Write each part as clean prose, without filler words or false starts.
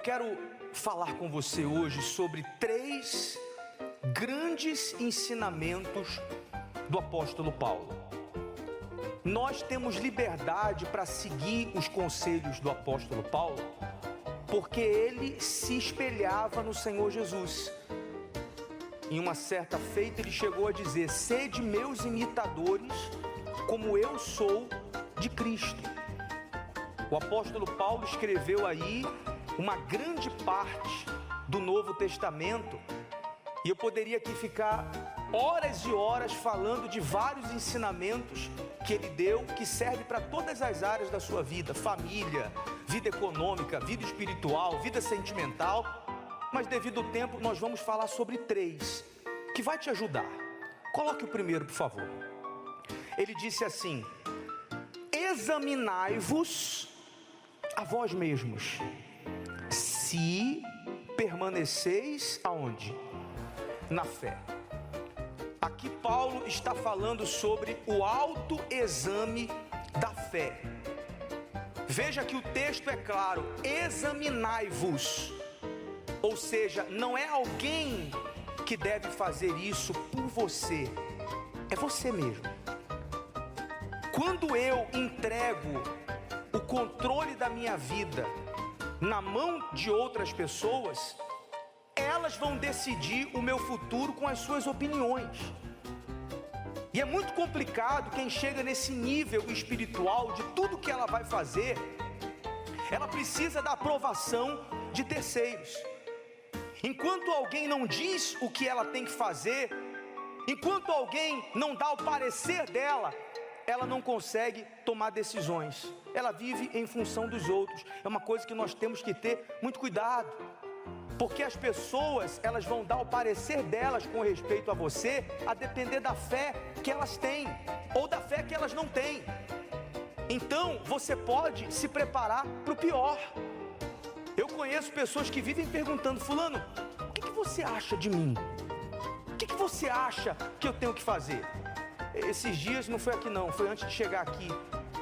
quero falar com você hoje sobre 3 grandes ensinamentos do apóstolo Paulo. Nós temos liberdade para seguir os conselhos do apóstolo Paulo, porque ele se espelhava no Senhor Jesus. Em uma certa feita ele chegou a dizer: sede meus imitadores, como eu sou de Cristo. O apóstolo Paulo escreveu aí uma grande parte do Novo Testamento, e eu poderia aqui ficar horas e horas falando de vários ensinamentos que ele deu, que serve para todas as áreas da sua vida: família, vida econômica, vida espiritual, vida sentimental. Mas devido ao tempo nós vamos falar sobre 3 que vai te ajudar. Coloque o primeiro, por favor. Ele disse assim: examinai-vos a vós mesmos, se permaneceis aonde? Na fé. Aqui Paulo está falando sobre o autoexame da fé. Veja que o texto é claro: examinai-vos. Ou seja, não é alguém que deve fazer isso por você, é você mesmo. Quando eu entrego o controle da minha vida na mão de outras pessoas, elas vão decidir o meu futuro com as suas opiniões. E é muito complicado quem chega nesse nível espiritual de tudo que ela vai fazer, ela precisa da aprovação de terceiros. Enquanto alguém não diz o que ela tem que fazer, enquanto alguém não dá o parecer dela, ela não consegue tomar decisões. Ela vive em função dos outros. É uma coisa que nós temos que ter muito cuidado, porque as pessoas, elas vão dar o parecer delas com respeito a você, a depender da fé que elas têm, ou da fé que elas não têm. Então, você pode se preparar para o pior. Eu conheço pessoas que vivem perguntando: fulano, o que você acha de mim? O que você acha que eu tenho que fazer? Esses dias, não foi aqui não, foi antes de chegar aqui,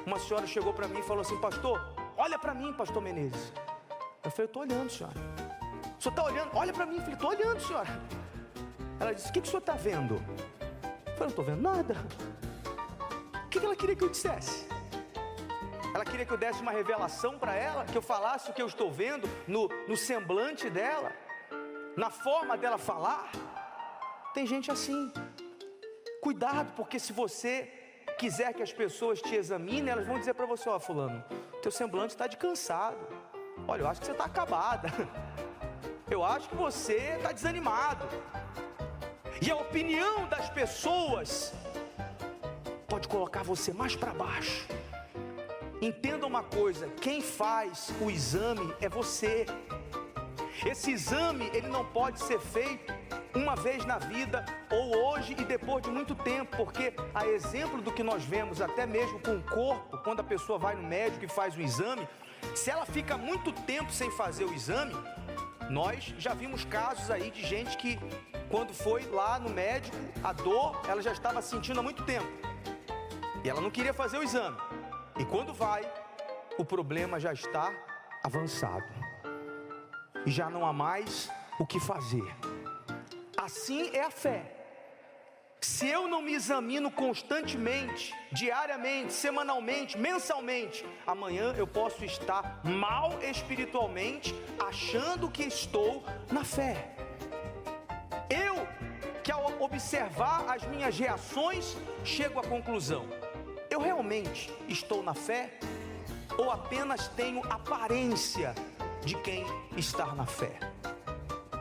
uma senhora chegou para mim e falou assim: pastor, olha para mim, pastor Menezes. Eu falei: eu estou olhando, senhora. O senhor está olhando? Olha para mim. Eu falei: estou olhando, senhora. Ela disse: o que o senhor está vendo? Eu falei: não estou vendo nada. O que ela queria que eu dissesse? Ela queria que eu desse uma revelação para ela, que eu falasse o que eu estou vendo no semblante dela, na forma dela falar. Tem gente assim. Cuidado, porque se você quiser que as pessoas te examinem, elas vão dizer para você: ó, fulano, teu semblante está de cansado. Olha, eu acho que você está acabada. Eu acho que você está desanimado. E a opinião das pessoas pode colocar você mais para baixo. Entenda uma coisa: quem faz o exame é você. Esse exame, ele não pode ser feito uma vez na vida, ou hoje e depois de muito tempo, porque a exemplo do que nós vemos até mesmo com o corpo, quando a pessoa vai no médico e faz o exame, se ela fica muito tempo sem fazer o exame, nós já vimos casos aí de gente que, quando foi lá no médico, a dor ela já estava sentindo há muito tempo, e ela não queria fazer o exame, e quando vai, o problema já está avançado, e já não há mais o que fazer. Assim é a fé. Se eu não me examino constantemente, diariamente, semanalmente, mensalmente, amanhã eu posso estar mal espiritualmente, achando que estou na fé. Eu, que ao observar as minhas reações, chego à conclusão: eu realmente estou na fé? Ou apenas tenho aparência de quem está na fé?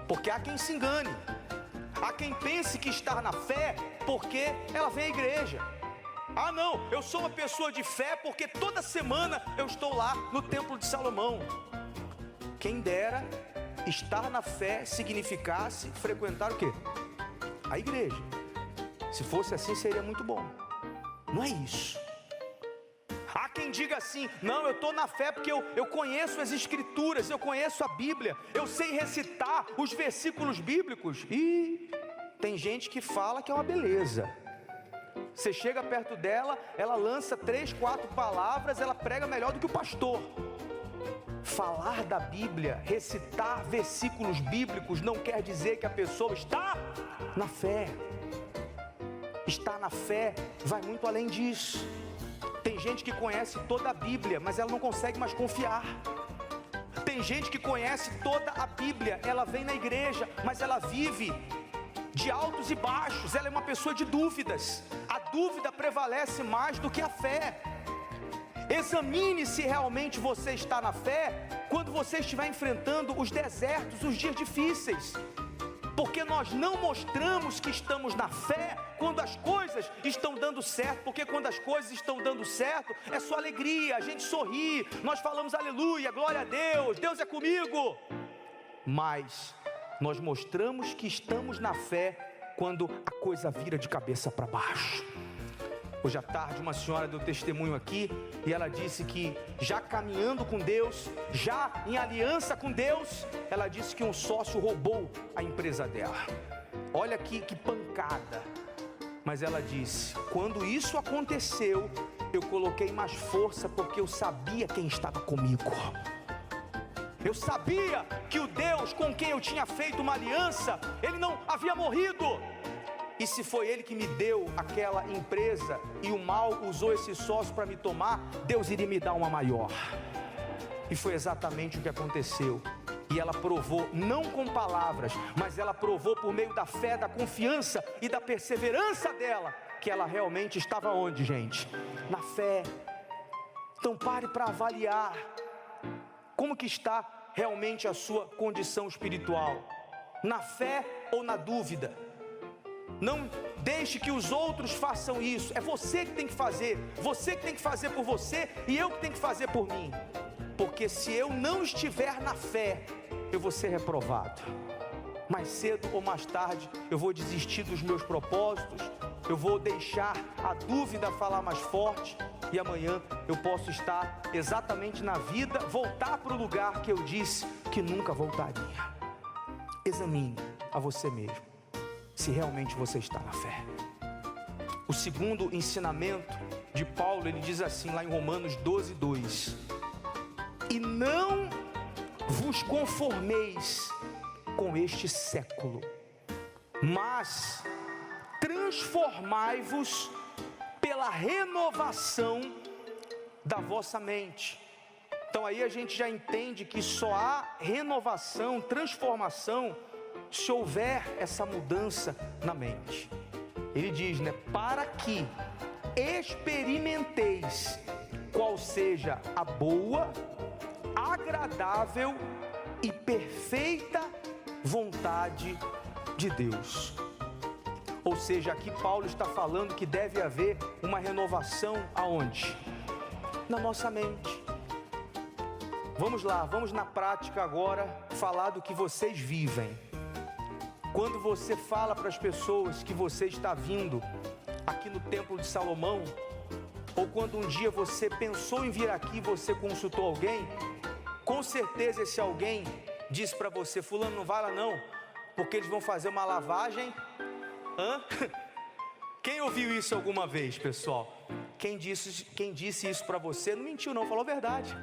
Porque há quem se engane. Há quem pense que está na fé porque ela vem à igreja. Ah não, eu sou uma pessoa de fé porque toda semana eu estou lá no templo de Salomão. Quem dera estar na fé significasse frequentar o quê? A igreja. Se fosse assim seria muito bom. Não é isso. Há quem diga assim: não, eu estou na fé porque eu conheço as escrituras, eu conheço a Bíblia, eu sei recitar os versículos bíblicos. E tem gente que fala que é uma beleza. Você chega perto dela, ela lança 3, 4 palavras, ela prega melhor do que o pastor. falar da Bíblia, recitar versículos bíblicos, não quer dizer que a pessoa está na fé. Estar na fé vai muito além disso. Tem gente que conhece toda a Bíblia, mas ela não consegue mais confiar. Tem gente que conhece toda a Bíblia, ela vem na igreja, mas ela vive de altos e baixos, ela é uma pessoa de dúvidas. A dúvida prevalece mais do que a fé. Examine se realmente você está na fé quando você estiver enfrentando os desertos, os dias difíceis. Porque nós não mostramos que estamos na fé quando as coisas estão dando certo. Porque quando as coisas estão dando certo, é só alegria, a gente sorri, nós falamos aleluia, glória a Deus, Deus é comigo. Mas nós mostramos que estamos na fé quando a coisa vira de cabeça para baixo. Hoje à tarde uma senhora deu testemunho aqui e ela disse que já caminhando com Deus, já em aliança com Deus, ela disse que um sócio roubou a empresa dela. Olha que pancada. Mas ela disse, quando isso aconteceu, eu coloquei mais força porque eu sabia quem estava comigo. Eu sabia que o Deus com quem eu tinha feito uma aliança, Ele não havia morrido. E se foi Ele que me deu aquela empresa e o mal usou esse sócio para me tomar, Deus iria me dar uma maior. E foi exatamente o que aconteceu. E ela provou, não com palavras, mas ela provou por meio da fé, da confiança e da perseverança dela, que ela realmente estava onde, gente? Na fé. Então pare para avaliar como que está realmente a sua condição espiritual. Na fé ou na dúvida? Não deixe que os outros façam isso. É você que tem que fazer. Você que tem que fazer por você e eu que tenho que fazer por mim. Porque se eu não estiver na fé, eu vou ser reprovado. Mais cedo ou mais tarde, eu vou desistir dos meus propósitos. Eu vou deixar a dúvida falar mais forte. E amanhã eu posso estar exatamente na vida, voltar para o lugar que eu disse que nunca voltaria. Examine a você mesmo se realmente você está na fé. O segundo ensinamento de Paulo, ele diz assim lá em Romanos 12:2: e não vos conformeis com este século, mas transformai-vos pela renovação da vossa mente. Então aí a gente já entende que só há renovação, transformação, se houver essa mudança na mente. Ele diz, né, para que experimenteis qual seja a boa, agradável e perfeita vontade de Deus. Ou seja, aqui Paulo está falando que deve haver uma renovação aonde? Na nossa mente. Vamos lá, vamos na prática agora falar do que vocês vivem. Quando você fala para as pessoas que você está vindo aqui no Templo de Salomão, ou quando um dia você pensou em vir aqui, você consultou alguém, com certeza esse alguém disse para você, fulano, não vai lá não, porque eles vão fazer uma lavagem. Quem ouviu isso alguma vez, pessoal? Quem disse isso para você não mentiu não, falou a verdade.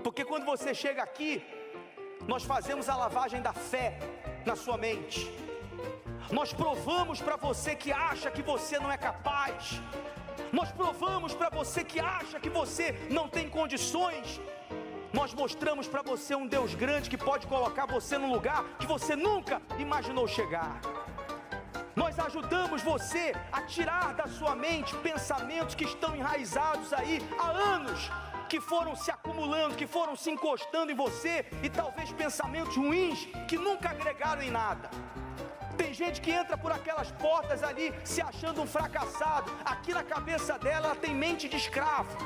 Porque quando você chega aqui, nós fazemos a lavagem da fé na sua mente. Nós provamos para você que acha que você não é capaz. Nós provamos para você que acha que você não tem condições. Nós mostramos para você um Deus grande que pode colocar você num lugar que você nunca imaginou chegar. Nós ajudamos você a tirar da sua mente pensamentos que estão enraizados aí há anos, que foram se acumulando, que foram se encostando em você, e talvez pensamentos ruins que nunca agregaram em nada. Tem gente que entra por aquelas portas ali se achando um fracassado. Aqui na cabeça dela ela tem mente de escravo.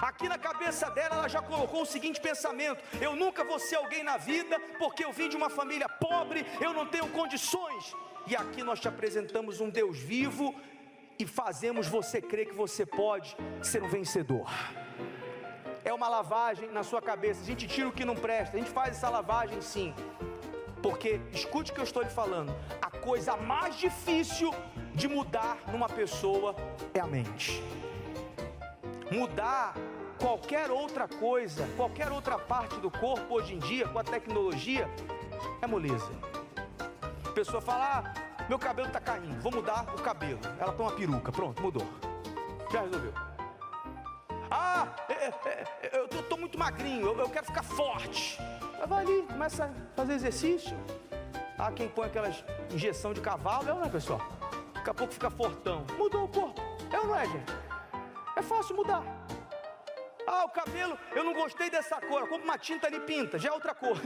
Aqui na cabeça dela ela já colocou o seguinte pensamento: eu nunca vou ser alguém na vida porque eu vim de uma família pobre, eu não tenho condições. E aqui nós te apresentamos um Deus vivo e fazemos você crer que você pode ser um vencedor. É uma lavagem na sua cabeça, a gente tira o que não presta, a gente faz essa lavagem sim. Porque, escute o que eu estou lhe falando, a coisa mais difícil de mudar numa pessoa é a mente. Mudar qualquer outra coisa, qualquer outra parte do corpo hoje em dia, com a tecnologia, é moleza. A pessoa fala, meu cabelo está caindo, vou mudar o cabelo. Ela põe uma peruca, pronto, mudou. Já resolveu. Eu estou muito magrinho, eu quero ficar forte. Ela vai ali, começa a fazer exercício. Quem põe aquelas injeção de cavalo, é ou não é, pessoal? Daqui a pouco fica fortão. Mudou o corpo, é ou não é, gente? É fácil mudar. O cabelo, eu não gostei dessa cor, eu compro uma tinta ali e pinta, já é outra cor.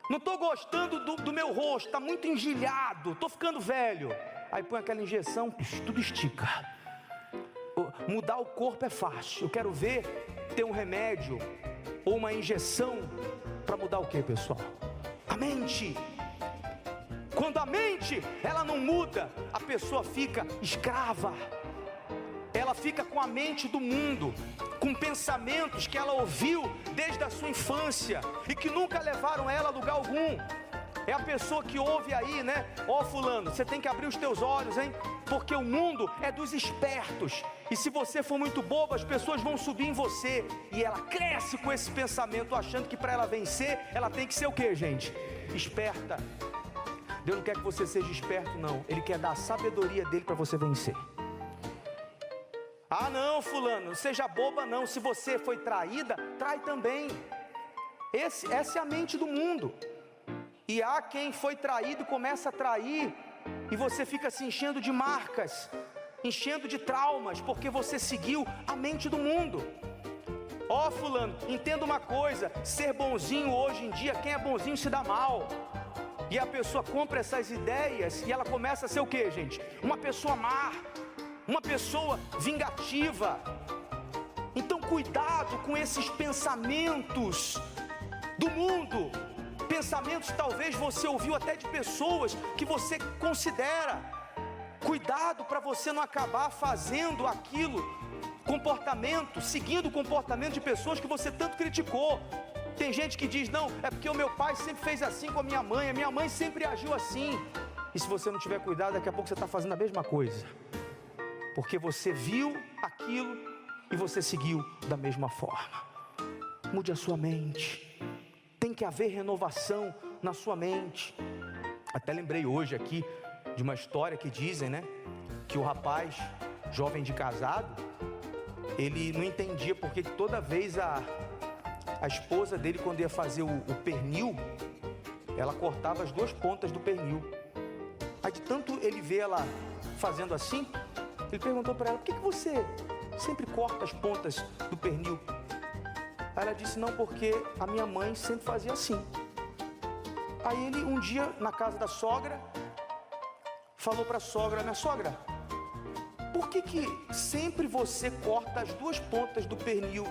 Não estou gostando do meu rosto, está muito engelhado, estou ficando velho. Aí põe aquela injeção, tudo estica. Mudar o corpo é fácil. Eu quero ver ter um remédio ou uma injeção para mudar o que, pessoal? A mente. Quando a mente, ela não muda, a pessoa fica escrava. Ela fica com a mente do mundo, com pensamentos que ela ouviu desde a sua infância e que nunca levaram ela a lugar algum. É a pessoa que ouve aí, né? Fulano, você tem que abrir os teus olhos, hein? Porque o mundo é dos espertos. E se você for muito bobo, as pessoas vão subir em você. E ela cresce com esse pensamento, achando que para ela vencer, ela tem que ser o quê, gente? Esperta. Deus não quer que você seja esperto, não. Ele quer dar a sabedoria dele para você vencer. Não, fulano, não seja boba não. Se você foi traída, trai também. Essa é a mente do mundo. E há quem foi traído e começa a trair, e você fica se enchendo de marcas, enchendo de traumas, porque você seguiu a mente do mundo. Fulano, entenda uma coisa, ser bonzinho hoje em dia, quem é bonzinho se dá mal. E a pessoa compra essas ideias e ela começa a ser o que, gente? Uma pessoa má, uma pessoa vingativa. Então cuidado com esses pensamentos do mundo. Pensamentos talvez você ouviu até de pessoas que você considera. Cuidado para você não acabar fazendo aquilo, comportamento, seguindo o comportamento de pessoas que você tanto criticou. Tem gente que diz, não, é porque o meu pai sempre fez assim com a minha mãe sempre agiu assim. E se você não tiver cuidado, daqui a pouco você está fazendo a mesma coisa. Porque você viu aquilo e você seguiu da mesma forma. Mude a sua mente. Tem que haver renovação na sua mente. Até lembrei hoje aqui de uma história que dizem, né? Que o rapaz, jovem de casado, ele não entendia porque toda vez a esposa dele, quando ia fazer o pernil, ela cortava as duas pontas do pernil. Aí de tanto ele ver ela fazendo assim, ele perguntou para ela, por que você sempre corta as pontas do pernil? Aí ela disse, não, porque a minha mãe sempre fazia assim. Aí ele, um dia, na casa da sogra, falou para a sogra, minha sogra, por que sempre você corta as duas pontas do pernil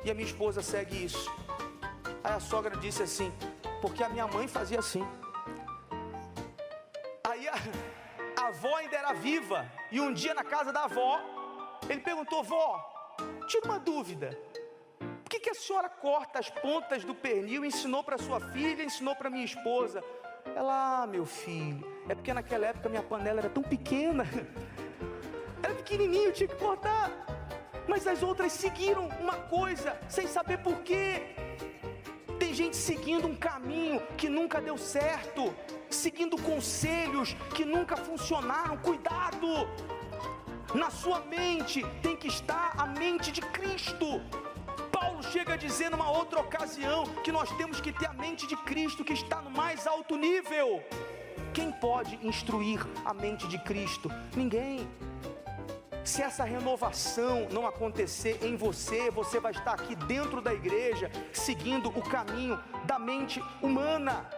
e a minha esposa segue isso? Aí a sogra disse assim, porque a minha mãe fazia assim. Aí a avó ainda era viva, e um dia na casa da avó, ele perguntou, vó, tira uma dúvida. Por que a senhora corta as pontas do pernil? Ensinou para sua filha, ensinou para minha esposa. Ela, meu filho, é porque naquela época minha panela era tão pequena. Era pequenininho, eu tinha que cortar. Mas as outras seguiram uma coisa, sem saber por quê. Tem gente seguindo um caminho que nunca deu certo, seguindo conselhos que nunca funcionaram. Cuidado! Na sua mente tem que estar a mente de Cristo. Paulo chega a dizer numa outra ocasião que nós temos que ter a mente de Cristo que está no mais alto nível. Quem pode instruir a mente de Cristo? Ninguém. Se essa renovação não acontecer em você, você vai estar aqui dentro da igreja, seguindo o caminho da mente humana.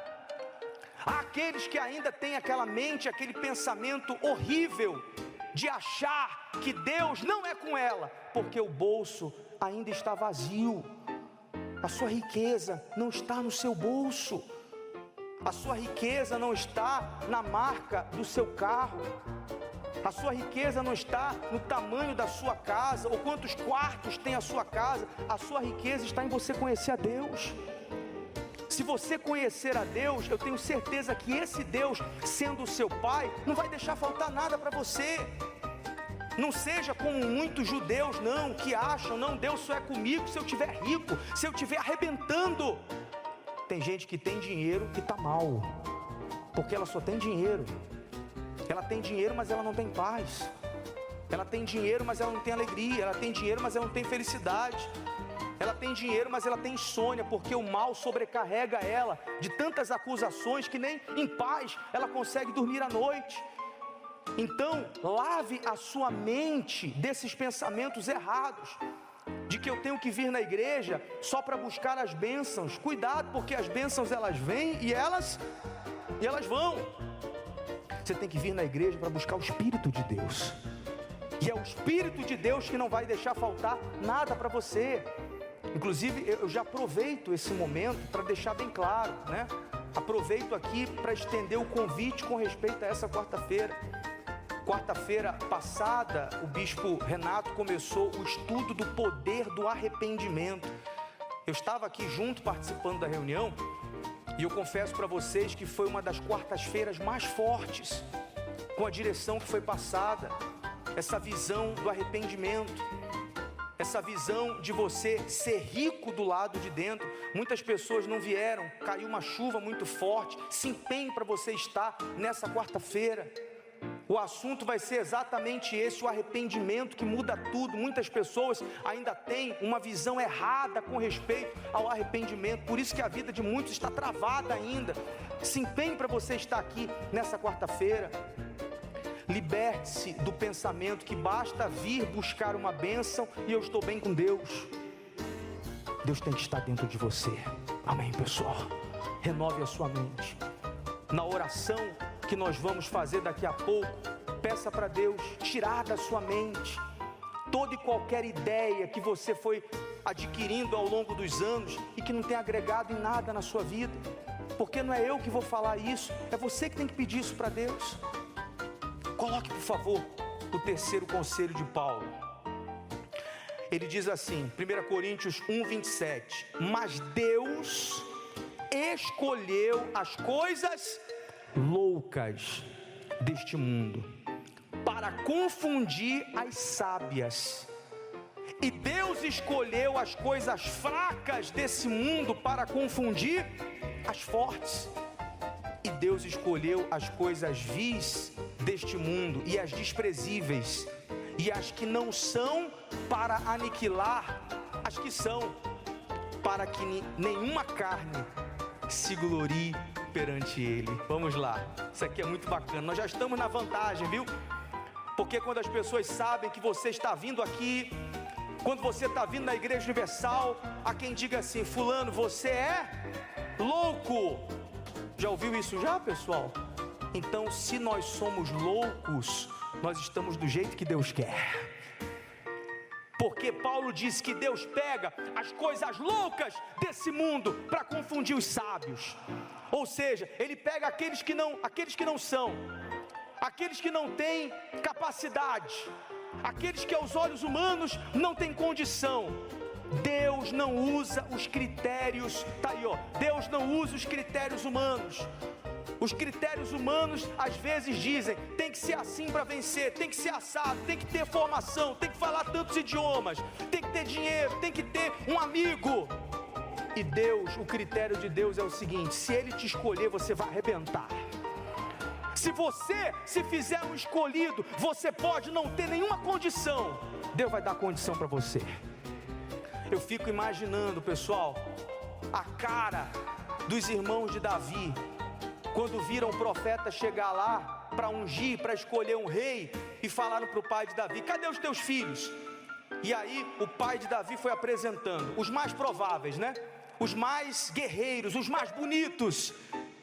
Há aqueles que ainda têm aquela mente, aquele pensamento horrível de achar que Deus não é com ela, porque o bolso ainda está vazio. A sua riqueza não está no seu bolso. A sua riqueza não está na marca do seu carro. A sua riqueza não está no tamanho da sua casa, ou quantos quartos tem a sua casa. A sua riqueza está em você conhecer a Deus. Se você conhecer a Deus, eu tenho certeza que esse Deus, sendo o seu Pai, não vai deixar faltar nada para você. Não seja como muitos judeus, não, que acham, não, Deus só é comigo se eu estiver rico, se eu estiver arrebentando. Tem gente que tem dinheiro e está mal, porque ela só tem dinheiro. Ela tem dinheiro, mas ela não tem paz. Ela tem dinheiro, mas ela não tem alegria. Ela tem dinheiro, mas ela não tem felicidade. Ela tem dinheiro, mas ela tem insônia, porque o mal sobrecarrega ela de tantas acusações que nem em paz ela consegue dormir à noite. Então, lave a sua mente desses pensamentos errados, de que eu tenho que vir na igreja só para buscar as bênçãos. Cuidado, porque as bênçãos elas vêm e elas vão. Você tem que vir na igreja para buscar o Espírito de Deus. E é o Espírito de Deus que não vai deixar faltar nada para você. Inclusive, eu já aproveito esse momento para deixar bem claro, né? Aproveito aqui para estender o convite com respeito a essa quarta-feira. Quarta-feira passada, o bispo Renato começou o estudo do poder do arrependimento. Eu estava aqui junto participando da reunião e eu confesso para vocês que foi uma das quartas-feiras mais fortes, com a direção que foi passada, essa visão do arrependimento, essa visão de você ser rico do lado de dentro. Muitas pessoas não vieram, caiu uma chuva muito forte. Se empenhe para você estar nessa quarta-feira. O assunto vai ser exatamente esse, o arrependimento que muda tudo. Muitas pessoas ainda têm uma visão errada com respeito ao arrependimento, por isso que a vida de muitos está travada ainda. Se empenhe para você estar aqui nessa quarta-feira. Liberte-se do pensamento que basta vir buscar uma bênção e eu estou bem com Deus. Deus tem que estar dentro de você. Amém, pessoal? Renove a sua mente. Na oração que nós vamos fazer daqui a pouco, peça para Deus tirar da sua mente toda e qualquer ideia que você foi adquirindo ao longo dos anos e que não tem agregado em nada na sua vida, porque não é eu que vou falar isso, é você que tem que pedir isso para Deus. Coloque, por favor, o terceiro conselho de Paulo. Ele diz assim, 1 Coríntios 1:27, mas Deus escolheu as coisas loucas deste mundo para confundir as sábias, e Deus escolheu as coisas fracas desse mundo para confundir as fortes, e Deus escolheu as coisas vis deste mundo e as desprezíveis e as que não são, para aniquilar as que são, para que nenhuma carne se glorie perante Ele. Vamos lá, isso aqui é muito bacana. Nós já estamos na vantagem, viu? Porque quando as pessoas sabem que você está vindo aqui, quando você está vindo na Igreja Universal, há quem diga assim, fulano, você é louco. Já ouviu isso já, pessoal? Então, se nós somos loucos, nós estamos do jeito que Deus quer. Porque Paulo diz que Deus pega as coisas loucas desse mundo para confundir os sábios. Ou seja, Ele pega aqueles que não são, aqueles que não têm capacidade, aqueles que aos olhos humanos não têm condição. Deus não usa os critérios, tá aí ó, Deus não usa os critérios humanos. Os critérios humanos às vezes dizem, tem que ser assim para vencer, tem que ser assado, tem que ter formação, tem que falar tantos idiomas, tem que ter dinheiro, tem que ter um amigo. E Deus, o critério de Deus é o seguinte, se Ele te escolher, você vai arrebentar. Se você se fizer um escolhido, você pode não ter nenhuma condição, Deus vai dar condição para você. Eu fico imaginando, pessoal, a cara dos irmãos de Davi, quando viram o profeta chegar lá para ungir, para escolher um rei, e falaram para o pai de Davi, cadê os teus filhos? E aí o pai de Davi foi apresentando os mais prováveis, né? Os mais guerreiros, os mais bonitos.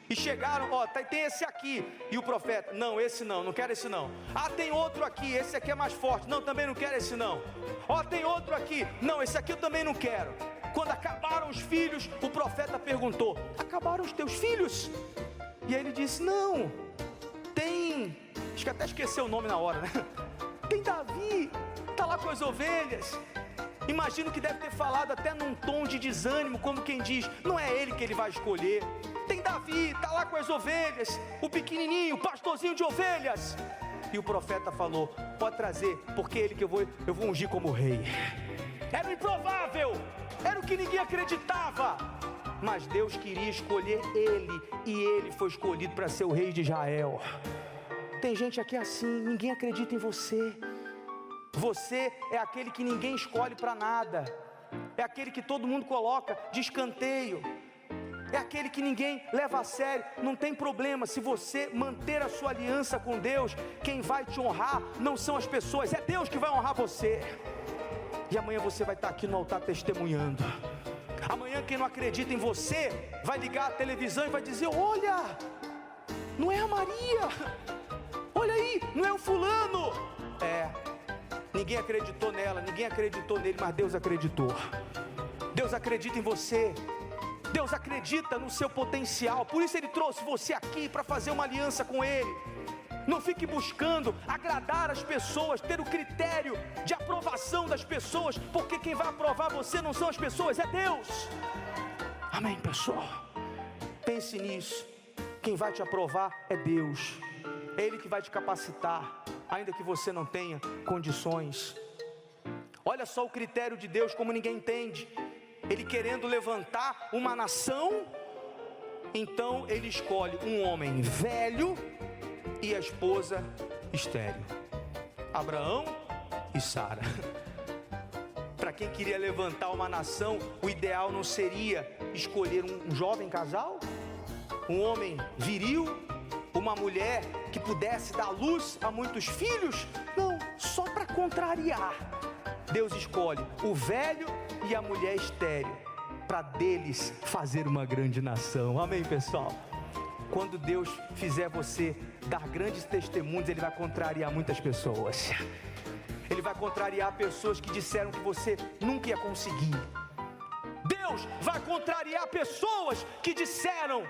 E chegaram, ó, tem esse aqui. E o profeta, não, esse não quero esse não. Ah, tem outro aqui, esse aqui é mais forte. Não, também não quero esse não. Ó, tem outro aqui. Não, esse aqui eu também não quero. Quando acabaram os filhos, o profeta perguntou, acabaram os teus filhos? E aí ele disse, não, tem, acho que até esqueceu o nome na hora, né? Tem Davi, está lá com as ovelhas. Imagino que deve ter falado até num tom de desânimo, como quem diz, não é ele que ele vai escolher. Tem Davi, está lá com as ovelhas, o pequenininho, o pastorzinho de ovelhas. E o profeta falou: pode trazer, porque é ele que eu vou ungir como rei. Era o improvável, era o que ninguém acreditava, mas Deus queria escolher ele, e ele foi escolhido para ser o rei de Israel. Tem gente aqui assim, ninguém acredita em você. Você é aquele que ninguém escolhe para nada, é aquele que todo mundo coloca de escanteio, é aquele que ninguém leva a sério. Não tem problema, se você manter a sua aliança com Deus, quem vai te honrar não são as pessoas, é Deus que vai honrar você. E amanhã você vai estar aqui no altar testemunhando. Amanhã quem não acredita em você vai ligar a televisão e vai dizer: olha, não é a Maria, olha aí, não é o fulano. Ninguém acreditou nela, ninguém acreditou nele, mas Deus acreditou. Deus acredita em você, Deus acredita no seu potencial. Por isso Ele trouxe você aqui para fazer uma aliança com Ele. Não fique buscando agradar as pessoas, ter o critério de aprovação das pessoas, porque quem vai aprovar você não são as pessoas, é Deus. Amém, pessoal? Pense nisso. Quem vai te aprovar é Deus. É Ele que vai te capacitar, ainda que você não tenha condições. Olha só o critério de Deus, como ninguém entende. Ele querendo levantar uma nação, então Ele escolhe um homem velho e a esposa estéril, Abraão e Sara. Para quem queria levantar uma nação, o ideal não seria escolher um jovem casal, um homem viril, uma mulher que pudesse dar luz a muitos filhos. Não, só para contrariar, Deus escolhe o velho e a mulher estéril, para deles fazer uma grande nação. Amém, pessoal? Quando Deus fizer você dar grandes testemunhos, Ele vai contrariar muitas pessoas. Ele vai contrariar pessoas que disseram que você nunca ia conseguir. Deus vai contrariar pessoas que disseram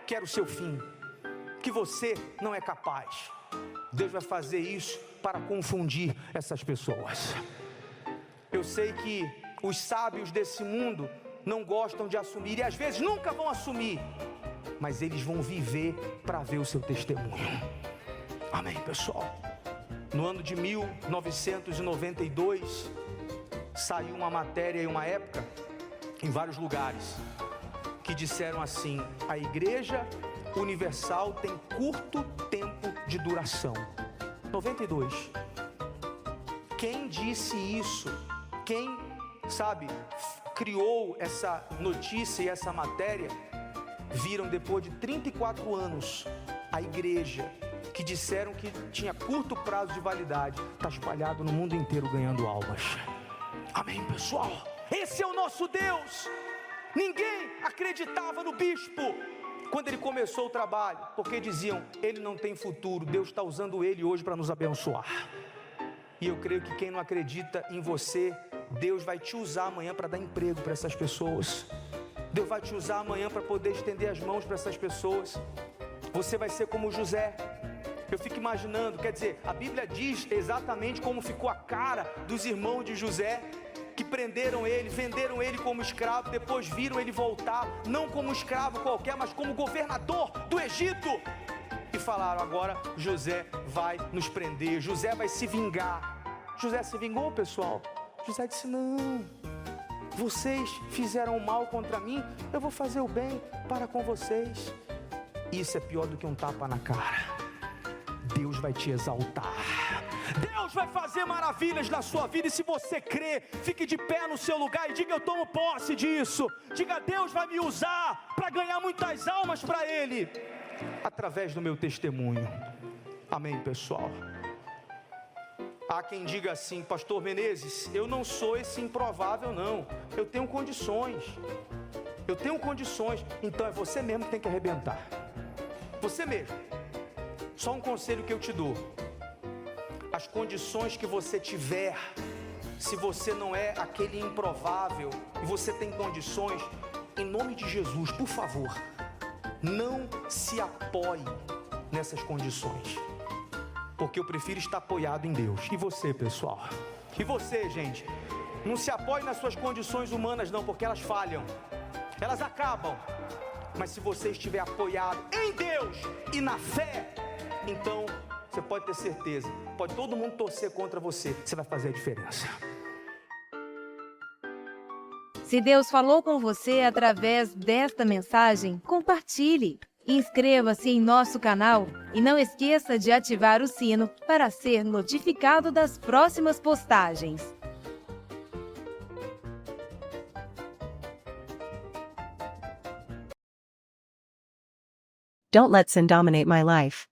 que era o seu fim, que você não é capaz. Deus vai fazer isso para confundir essas pessoas. Eu sei que os sábios desse mundo não gostam de assumir, e às vezes nunca vão assumir, mas eles vão viver para ver o seu testemunho. Amém, pessoal? No ano de 1992, saiu uma matéria em uma época, em vários lugares, que disseram assim: a Igreja Universal tem curto tempo de duração. 92. Quem disse isso? Quem, criou essa notícia e essa matéria? Viram depois de 34 anos a igreja que disseram que tinha curto prazo de validade, está espalhado no mundo inteiro ganhando almas. Amém, pessoal? Esse é o nosso Deus. Ninguém acreditava no bispo quando ele começou o trabalho, porque diziam: ele não tem futuro. Deus está usando ele hoje para nos abençoar. E eu creio que quem não acredita em você, Deus vai te usar amanhã para dar emprego para essas pessoas. Deus vai te usar amanhã para poder estender as mãos para essas pessoas. Você vai ser como José. Eu fico imaginando, quer dizer, a Bíblia diz exatamente como ficou a cara dos irmãos de José, que prenderam ele, venderam ele como escravo, depois viram ele voltar, não como escravo qualquer, mas como governador do Egito. E falaram: agora José vai nos prender, José vai se vingar. José se vingou, pessoal? José disse: não, vocês fizeram mal contra mim, eu vou fazer o bem para com vocês. Isso é pior do que um tapa na cara. Deus vai te exaltar, Deus vai fazer maravilhas na sua vida. E se você crê, fique de pé no seu lugar e diga: eu tomo posse disso. Diga: Deus vai me usar para ganhar muitas almas para Ele, através do meu testemunho. Amém, pessoal? Há quem diga assim: pastor Menezes, eu não sou esse improvável não, eu tenho condições. Então é você mesmo que tem que arrebentar, você mesmo. Só um conselho que eu te dou: as condições que você tiver, se você não é aquele improvável e você tem condições, em nome de Jesus, por favor, não se apoie nessas condições, porque eu prefiro estar apoiado em Deus. E você, pessoal? E você, gente? Não se apoie nas suas condições humanas não, porque elas falham, elas acabam. Mas se você estiver apoiado em Deus e na fé, então você pode ter certeza, pode todo mundo torcer contra você, você vai fazer a diferença. Se Deus falou com você através desta mensagem, compartilhe. Inscreva-se em nosso canal e não esqueça de ativar o sino para ser notificado das próximas postagens. Don't let sin dominate my life.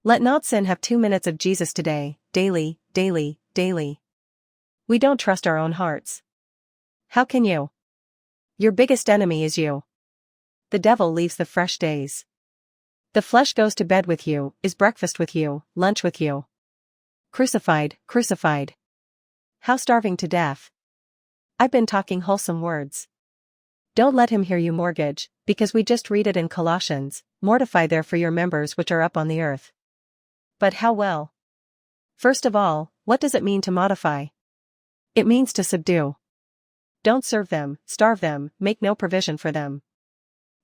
Let not sin have 2 minutes of Jesus today, daily, daily, daily. We don't trust our own hearts. How can you? Your biggest enemy is you. The devil leaves the fresh days. The flesh goes to bed with you, is breakfast with you, lunch with you. Crucified, crucified. How starving to death. I've been talking wholesome words. Don't let him hear you mortgage, because we just read it in Colossians, mortify therefore your members which are up on the earth. But how well? First of all, what does it mean to modify? It means to subdue. Don't serve them, starve them, make no provision for them.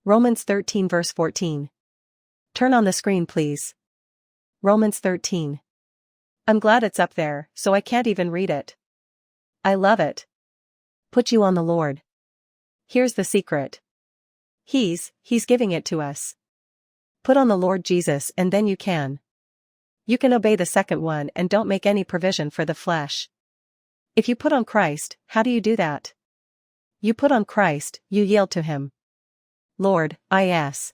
Romans 13 verse 14. Turn on the screen please. Romans 13. I'm glad it's up there, so I can't even read it. I love it. Put you on the Lord. Here's the secret. He's giving it to us. Put on the Lord Jesus and then you can. You can obey the second one and don't make any provision for the flesh. If you put on Christ, how do you do that? You put on Christ, you yield to Him. Lord, yes.